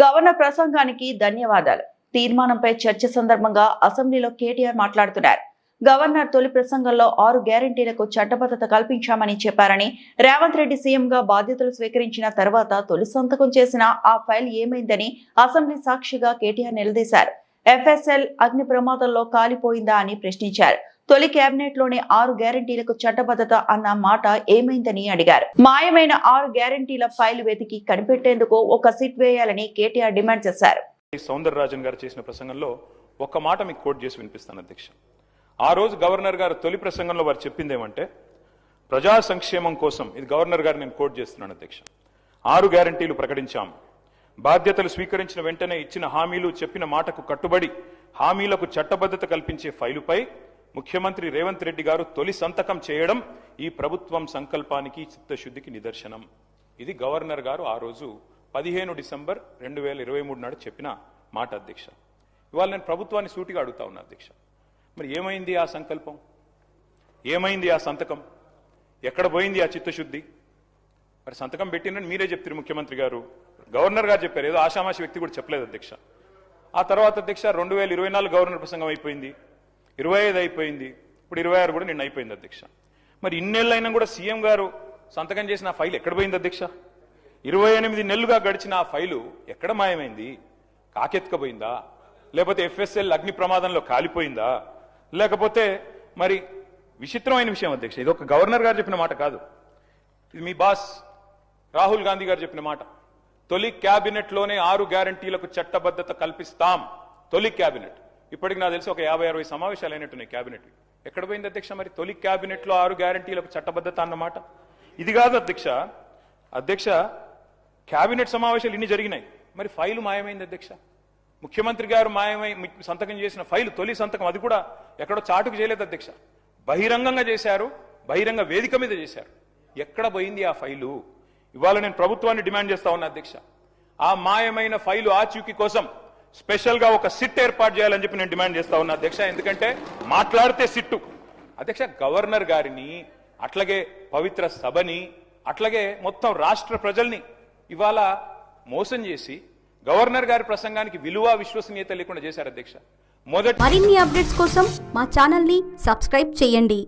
Governor ప్రసంగానికి ధన్యవాదాలు. తీర్మానంపై చర్చ సందర్భంగా అసెంబ్లీలో కేటీఆర్ మాట్లాడుతున్నారు. గవర్నర్ తొలి ప్రసంగంలో 6 గ్యారంటీలకు చట్టబద్ధత కల్పించామని చెప్పారని, రేవంత్ రెడ్డి సీఎంగా బాధ్యతలు స్వీకరించిన తర్వాత తొలి సంతకం చేసిన ఆ ఫైల్ ఏమైందని అసెంబ్లీ సాక్షిగా కేటీఆర్ నిలదీశారు. FSL అగ్ని ప్రమాదంలో కాలిపోయిందా అని ప్రశ్నించారు. తొలి కేబినెట్ లోని 6 గ్యారంటీలకు చట్టబద్ధత అన్న మాట ఏమైందని అడిగారు. మాయమైన 6 గ్యారంటీల ఫైల్ వెతికి కనిపెట్టేందుకు ఒక సిట్ వేయాలని కేటీఆర్ డిమాండ్ చేశారు. సౌందరరాజన్ గారు చేసిన ప్రసంగంలో ఒక మాట మీకు కోట్ చేసి వినిపిస్తాను అధ్యక్ష. ఆ రోజు గవర్నర్ గారు తొలి ప్రసంగంలో వారు చెప్పింది ఏమంటే, ప్రజా సంక్షేమం కోసం, ఇది గవర్నర్ గారు నేను కోట్ చేస్తున్నాను అధ్యక్ష, 6 గ్యారంటీలు ప్రకటించాం. బాధ్యతలు స్వీకరించిన వెంటనే ఇచ్చిన హామీలు చెప్పిన మాటకు కట్టుబడి హామీలకు చట్టబద్ధత కల్పించే ఫైలుపై ముఖ్యమంత్రి రేవంత్ రెడ్డి గారు తొలి సంతకం చేయడం ఈ ప్రభుత్వం సంకల్పానికి చిత్తశుద్ధికి నిదర్శనం. ఇది గవర్నర్ గారు ఆ రోజు 15 డిసెంబర్ 2023 నాడు చెప్పిన మాట అధ్యక్ష. ఇవాళ నేను ప్రభుత్వాన్ని సూటిగా అడుగుతా ఉన్నా అధ్యక్ష, మరి ఏమైంది ఆ సంకల్పం? ఏమైంది ఆ సంతకం? ఎక్కడ పోయింది ఆ చిత్తశుద్ధి? మరి సంతకం పెట్టినని మీరే చెప్తారు ముఖ్యమంత్రి గారు, గవర్నర్ గారు చెప్పారు, ఏదో ఆషామాషి వ్యక్తి కూడా చెప్పలేదు అధ్యక్ష. ఆ తర్వాత అధ్యక్ష 2024 గవర్నర్ ప్రసంగం అయిపోయింది, 25 అయిపోయింది, ఇప్పుడు 26 కూడా నిన్న అయిపోయింది అధ్యక్ష. మరి ఇన్నేళ్ళైనా కూడా సీఎం గారు సంతకం చేసిన ఆ ఫైల్ ఎక్కడ పోయింది అధ్యక్ష? 28 నెలలుగా గడిచిన ఆ ఫైలు ఎక్కడ మాయమైంది? కాకెత్తుకపోయిందా? లేకపోతే FSL అగ్ని ప్రమాదంలో కాలిపోయిందా? లేకపోతే మరి విచిత్రమైన విషయం అధ్యక్ష, ఇది ఒక గవర్నర్ గారు చెప్పిన మాట కాదు, ఇది మీ బాస్ రాహుల్ గాంధీ గారు చెప్పిన మాట. తొలి క్యాబినెట్ లోనే 6 గ్యారంటీలకు చట్టబద్ధత కల్పిస్తాం. తొలి క్యాబినెట్, ఇప్పటికి నాకు తెలిసి ఒక 50-60 సమావేశాలు అయినట్టున్నాయి క్యాబినెట్. ఎక్కడ పోయింది అధ్యక్ష మరి తొలి క్యాబినెట్ లో 6 గ్యారంటీలకు చట్టబద్ధత అన్నమాట? ఇది కాదు అధ్యక్ష. అధ్యక్ష, క్యాబినెట్ సమావేశాలు ఇన్ని జరిగినాయి, మరి ఫైలు మాయమైంది అధ్యక్ష. ముఖ్యమంత్రి గారు మాయమై సంతకం చేసిన ఫైలు, తొలి సంతకం, అది కూడా ఎక్కడో చాటుకు చేయలేదు అధ్యక్ష, బహిరంగంగా చేశారు, బహిరంగ వేదిక మీద చేశారు. ఎక్కడ పోయింది ఆ ఫైలు? ఇవాళ నేను ప్రభుత్వాన్ని డిమాండ్ చేస్తా ఉన్నా అధ్యక్ష, ఆ మాయమైన ఫైలు ఆచూకీ కోసం స్పెషల్ గా ఒక సిట్ ఏర్పాటు చేయాలని చెప్పి నేను డిమాండ్ చేస్తా ఉన్నా అధ్యక్ష. ఎందుకంటే మాట్లాడితే సిట్టు అధ్యక్ష, గవర్నర్ గారిని, అట్లాగే పవిత్ర సభని, అట్లాగే మొత్తం రాష్ట్ర ప్రజల్ని ఇవాళ మోసం చేసి గవర్నర్ గారి ప్రసంగానికి విలువ, విశ్వసనీయత లేకుండా చేశారు అధ్యక్ష. మరిన్ని అప్డేట్స్ కోసం మా ఛానల్ ని సబ్స్క్రైబ్ చేయండి.